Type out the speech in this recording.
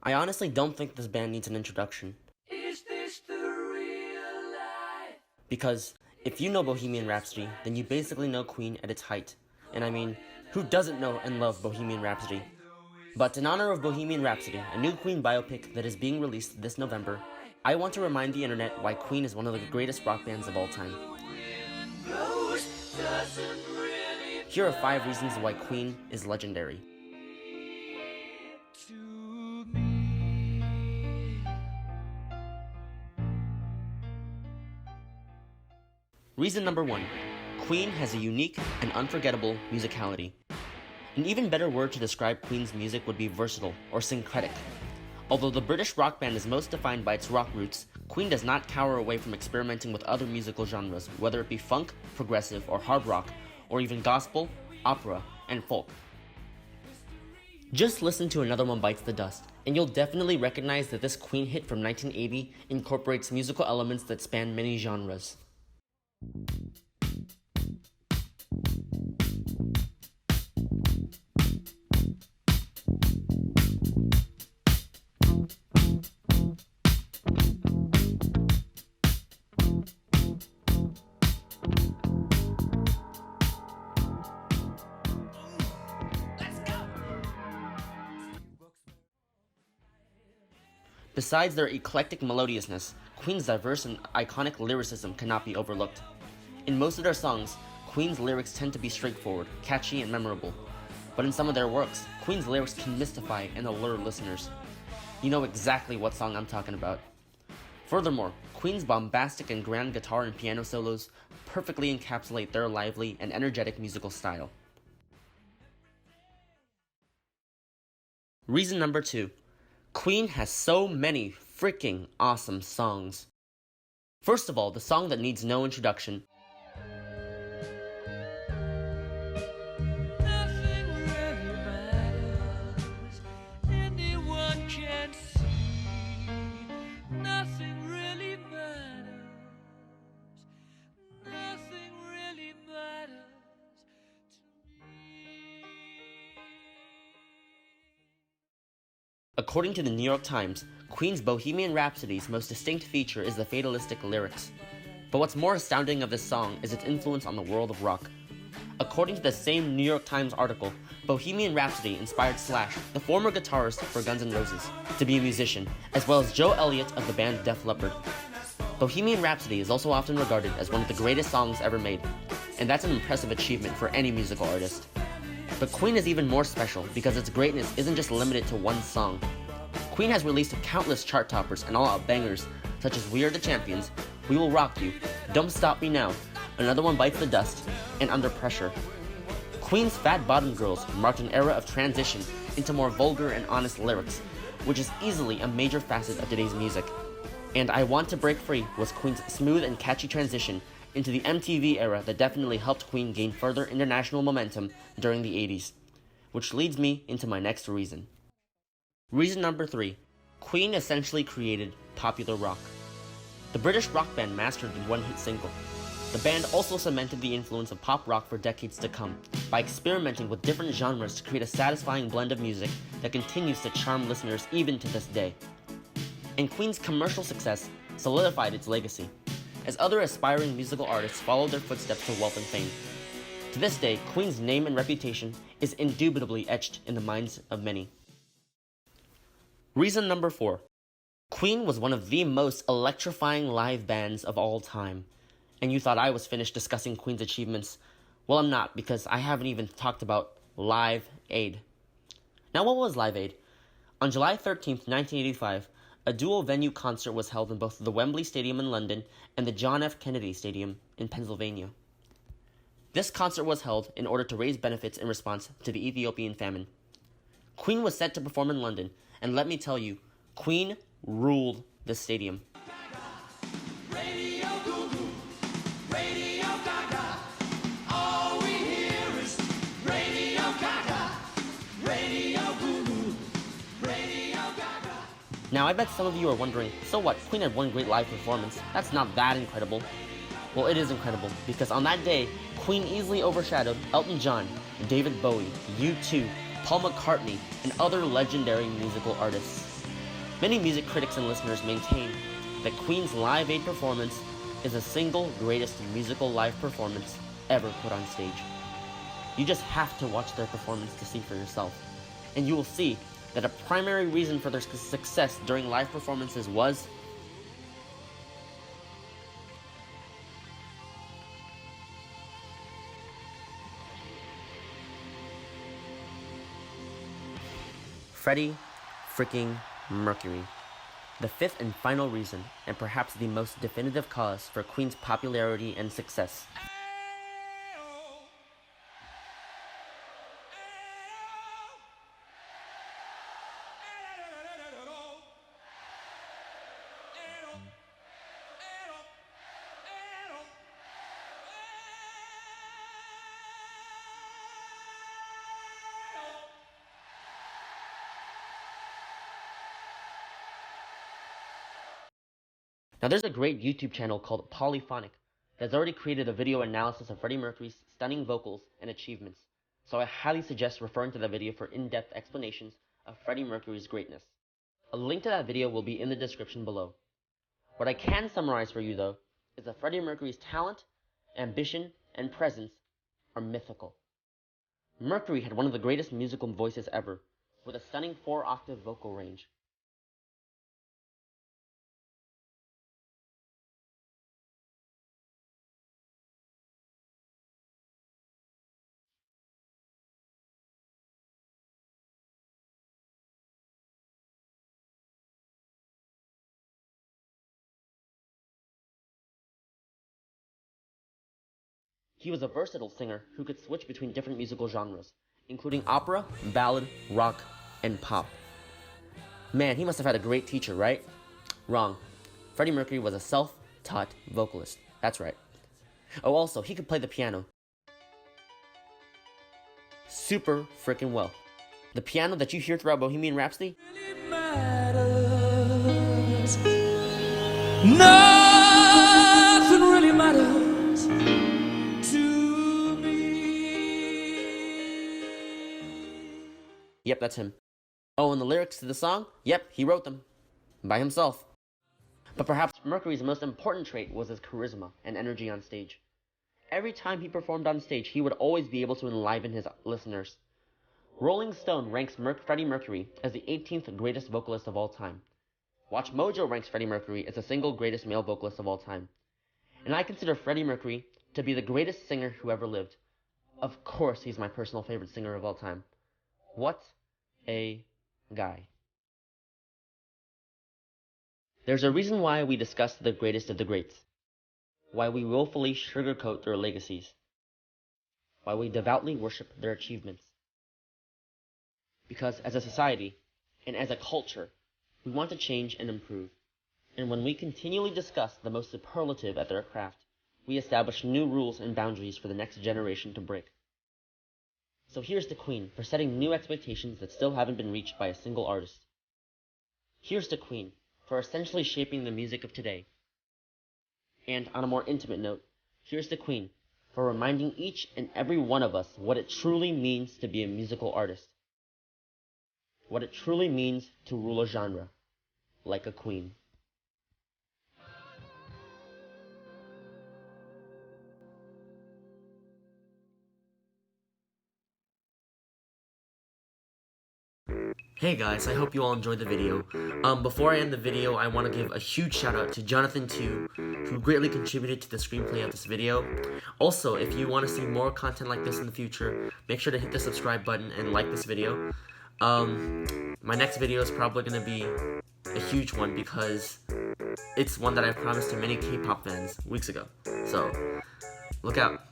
I honestly don't think this band needs an introduction. Is this the real life? Because if you know Bohemian Rhapsody, then you basically know Queen at its height. And I mean, who doesn't know and love Bohemian Rhapsody? But in honor of Bohemian Rhapsody, a new Queen biopic that is being released this November, I want to remind the internet why Queen is one of the greatest rock bands of all time. Here are 5 reasons why Queen is legendary. Reason number 1. Queen has a unique and unforgettable musicality. An even better word to describe Queen's music would be versatile or syncretic. Although the British rock band is most defined by its rock roots, Queen does not cower away from experimenting with other musical genres, whether it be funk, progressive, or hard rock, or even gospel, opera, and folk. Just listen to Another One Bites the Dust, and you'll definitely recognize that this Queen hit from 1980 incorporates musical elements that span many genres. Besides their eclectic melodiousness, Queen's diverse and iconic lyricism cannot be overlooked. In most of their songs, Queen's lyrics tend to be straightforward, catchy, and memorable. But in some of their works, Queen's lyrics can mystify and allure listeners. You know exactly what song I'm talking about. Furthermore, Queen's bombastic and grand guitar and piano solos perfectly encapsulate their lively and energetic musical style. Reason number 2. Queen has so many freaking awesome songs. First of all, the song that needs no introduction. According to the New York Times, Queen's Bohemian Rhapsody's most distinct feature is the fatalistic lyrics. But what's more astounding of this song is its influence on the world of rock. According to the same New York Times article, Bohemian Rhapsody inspired Slash, the former guitarist for Guns N' Roses, to be a musician, as well as Joe Elliott of the band Def Leppard. Bohemian Rhapsody is also often regarded as one of the greatest songs ever made, and that's an impressive achievement for any musical artist. But Queen is even more special because its greatness isn't just limited to one song. Queen has released countless chart toppers and all-out bangers such as We Are the Champions, We Will Rock You, Don't Stop Me Now, Another One Bites the Dust, and Under Pressure. Queen's Fat Bottom Girls marked an era of transition into more vulgar and honest lyrics, which is easily a major facet of today's music. And I Want to Break Free was Queen's smooth and catchy transition into the MTV era that definitely helped Queen gain further international momentum during the 80s. Which leads me into my next reason. Reason number 3. Queen essentially created popular rock. The British rock band mastered the one-hit single. The band also cemented the influence of pop rock for decades to come, by experimenting with different genres to create a satisfying blend of music that continues to charm listeners even to this day. And Queen's commercial success solidified its legacy, as other aspiring musical artists followed their footsteps to wealth and fame. To this day, Queen's name and reputation is indubitably etched in the minds of many. Reason number 4. Queen was one of the most electrifying live bands of all time. And you thought I was finished discussing Queen's achievements. Well, I'm not, because I haven't even talked about Live Aid. Now, what was Live Aid? On July 13th, 1985, a dual-venue concert was held in both the Wembley Stadium in London and the John F. Kennedy Stadium in Pennsylvania. This concert was held in order to raise benefits in response to the Ethiopian famine. Queen was set to perform in London, and let me tell you, Queen ruled the stadium. Now, I bet some of you are wondering, so what, Queen had one great live performance. That's not that incredible. Well, it is incredible, because on that day, Queen easily overshadowed Elton John, David Bowie, U2, Paul McCartney, and other legendary musical artists. Many music critics and listeners maintain that Queen's Live Aid performance is the single greatest musical live performance ever put on stage. You just have to watch their performance to see for yourself, and you will see that a primary reason for their success during live performances was Freddie freaking Mercury. The fifth and final reason, and perhaps the most definitive cause for Queen's popularity and success. Now there's a great YouTube channel called Polyphonic that's already created a video analysis of Freddie Mercury's stunning vocals and achievements, so I highly suggest referring to the video for in-depth explanations of Freddie Mercury's greatness. A link to that video will be in the description below. What I can summarize for you though, is that Freddie Mercury's talent, ambition, and presence are mythical. Mercury had one of the greatest musical voices ever, with a stunning 4-octave vocal range. He was a versatile singer who could switch between different musical genres, including opera, ballad, rock, and pop. Man, he must have had a great teacher, right? Wrong. Freddie Mercury was a self-taught vocalist. That's right. Oh, also, he could play the piano super freaking well. The piano that you hear throughout Bohemian Rhapsody, Nothing really matters. yep, that's him. Oh, and the lyrics to the song? Yep, he wrote them. By himself. But perhaps Mercury's most important trait was his charisma and energy on stage. Every time he performed on stage, he would always be able to enliven his listeners. Rolling Stone ranks Freddie Mercury as the 18th greatest vocalist of all time. Watch Mojo ranks Freddie Mercury as the single greatest male vocalist of all time. And I consider Freddie Mercury to be the greatest singer who ever lived. Of course, he's my personal favorite singer of all time. What a guy. There's a reason why we discuss the greatest of the greats. Why we willfully sugarcoat their legacies. Why we devoutly worship their achievements. Because as a society, and as a culture, we want to change and improve. And when we continually discuss the most superlative at their craft, we establish new rules and boundaries for the next generation to break. So here's to Queen for setting new expectations that still haven't been reached by a single artist. Here's to Queen for essentially shaping the music of today. And on a more intimate note, here's to Queen for reminding each and every one of us what it truly means to be a musical artist. What it truly means to rule a genre, like a queen. Hey guys, I hope you all enjoyed the video. Before I end the video, I want to give a huge shout out to Jonathan 2, who greatly contributed to the screenplay of this video. Also, if you want to see more content like this in the future, make sure to hit the subscribe button and like this video. My next video is probably going to be a huge one because it's one that I promised to many K-pop fans weeks ago. So, look out.